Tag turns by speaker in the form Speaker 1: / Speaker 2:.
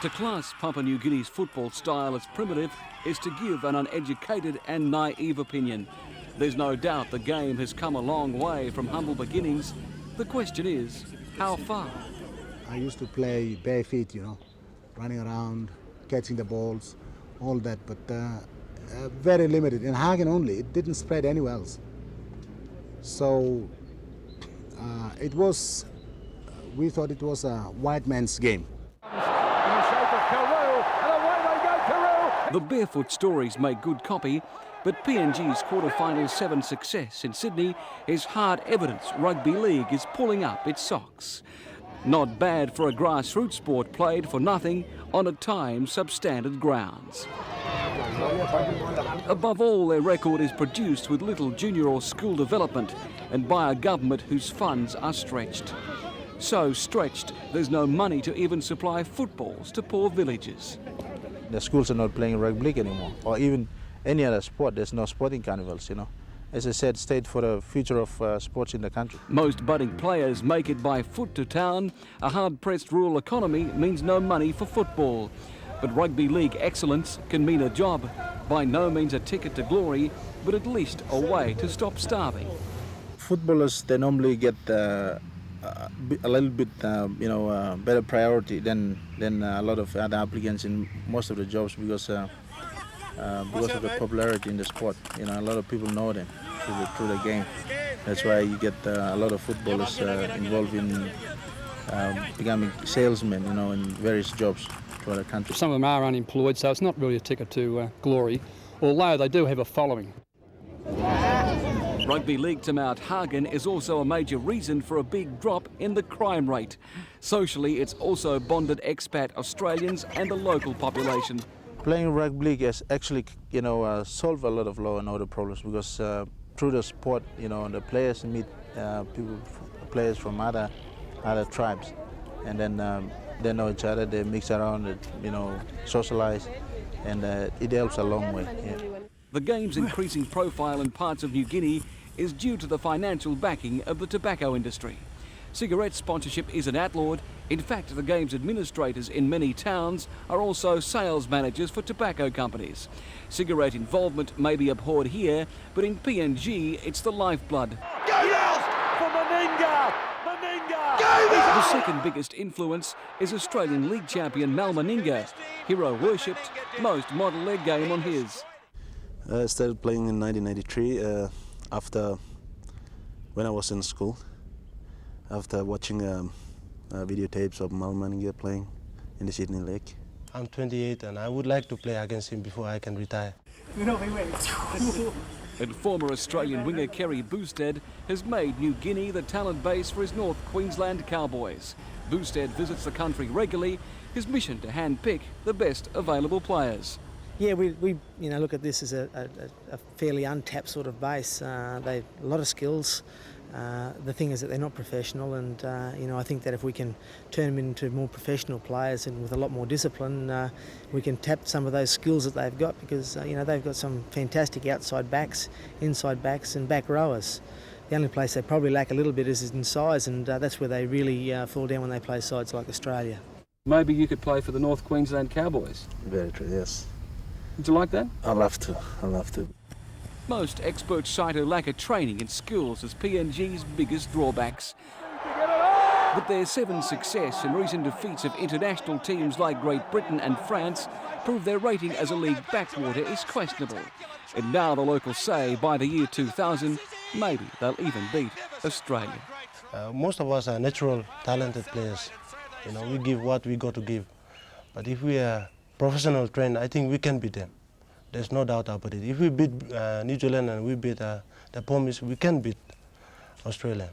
Speaker 1: To class Papua New Guinea's football style as primitive is to give an uneducated and naive opinion. There's no doubt the game has come a long way from humble beginnings. The question is, how far?
Speaker 2: I used to play bare feet, running around, catching the balls, all that, but very limited. In Hagen only, it didn't spread anywhere else. So we thought it was a white man's game.
Speaker 1: The barefoot stories make good copy, but PNG's quarter-final 7 success in Sydney is hard evidence Rugby League is pulling up its socks. Not bad for a grassroots sport played for nothing on at times substandard grounds. Above all, their record is produced with little junior or school development and by a government whose funds are stretched. So stretched, there's no money to even supply footballs to poor villages.
Speaker 3: The schools are not playing rugby league anymore, or even any other sport. There's no sporting carnivals, As I said, state for the future of sports in the country.
Speaker 1: Most budding players make it by foot to town. A hard-pressed rural economy means no money for football. But rugby league excellence can mean a job. By no means a ticket to glory, but at least a way to stop starving.
Speaker 3: Footballers, they normally get a little bit, better priority than a lot of other applicants in most of the jobs because of the popularity in the sport. A lot of people know them through the game. That's why you get a lot of footballers involved in becoming salesmen, in various jobs throughout the country.
Speaker 4: Some of them are unemployed, so it's not really a ticket to glory, although they do have a following.
Speaker 1: Rugby League to Mount Hagen is also a major reason for a big drop in the crime rate. Socially, it's also bonded expat Australians and the local population.
Speaker 3: Playing rugby league has actually, solved a lot of law and order problems because through the sport, the players meet players from other tribes, and then they know each other, they mix around, socialize, and it helps a long way. Yeah.
Speaker 1: The game's increasing profile in parts of New Guinea is due to the financial backing of the tobacco industry. Cigarette sponsorship isn't outlawed. In fact, the game's administrators in many towns are also sales managers for tobacco companies. Cigarette involvement may be abhorred here, but in PNG, it's the lifeblood. The second biggest influence is Australian League champion Mal Meninga. Hero worshipped, most model their game on his.
Speaker 5: I started playing in 1993 after when I was in school, after watching videotapes of Mal Meninga playing in the Sydney League.
Speaker 6: I'm 28 and I would like to play against him before I can retire.
Speaker 1: And former Australian winger Kerry Boosted has made New Guinea the talent base for his North Queensland Cowboys. Boosted visits the country regularly, his mission to hand-pick the best available players.
Speaker 7: Yeah, we look at this as a fairly untapped sort of base. They've a lot of skills. The thing is that they're not professional, and I think that if we can turn them into more professional players and with a lot more discipline, we can tap some of those skills that they've got because they've got some fantastic outside backs, inside backs, and back rowers. The only place they probably lack a little bit is in size, and that's where they really fall down when they play sides like Australia.
Speaker 1: Maybe you could play for the North Queensland Cowboys.
Speaker 5: Very true, yes.
Speaker 1: Would you like that?
Speaker 5: I'd love to.
Speaker 1: Most experts cite a lack of training and skills as PNG's biggest drawbacks. But their 7 success and recent defeats of international teams like Great Britain and France prove their rating as a league backwater is questionable. And now the locals say by the year 2000, maybe they'll even beat Australia.
Speaker 6: Most of us are natural, talented players. We give what we got to give. But if we are professional trained, I think we can beat them. There's no doubt about it. If we beat New Zealand and we beat the Pommies, we can beat Australia.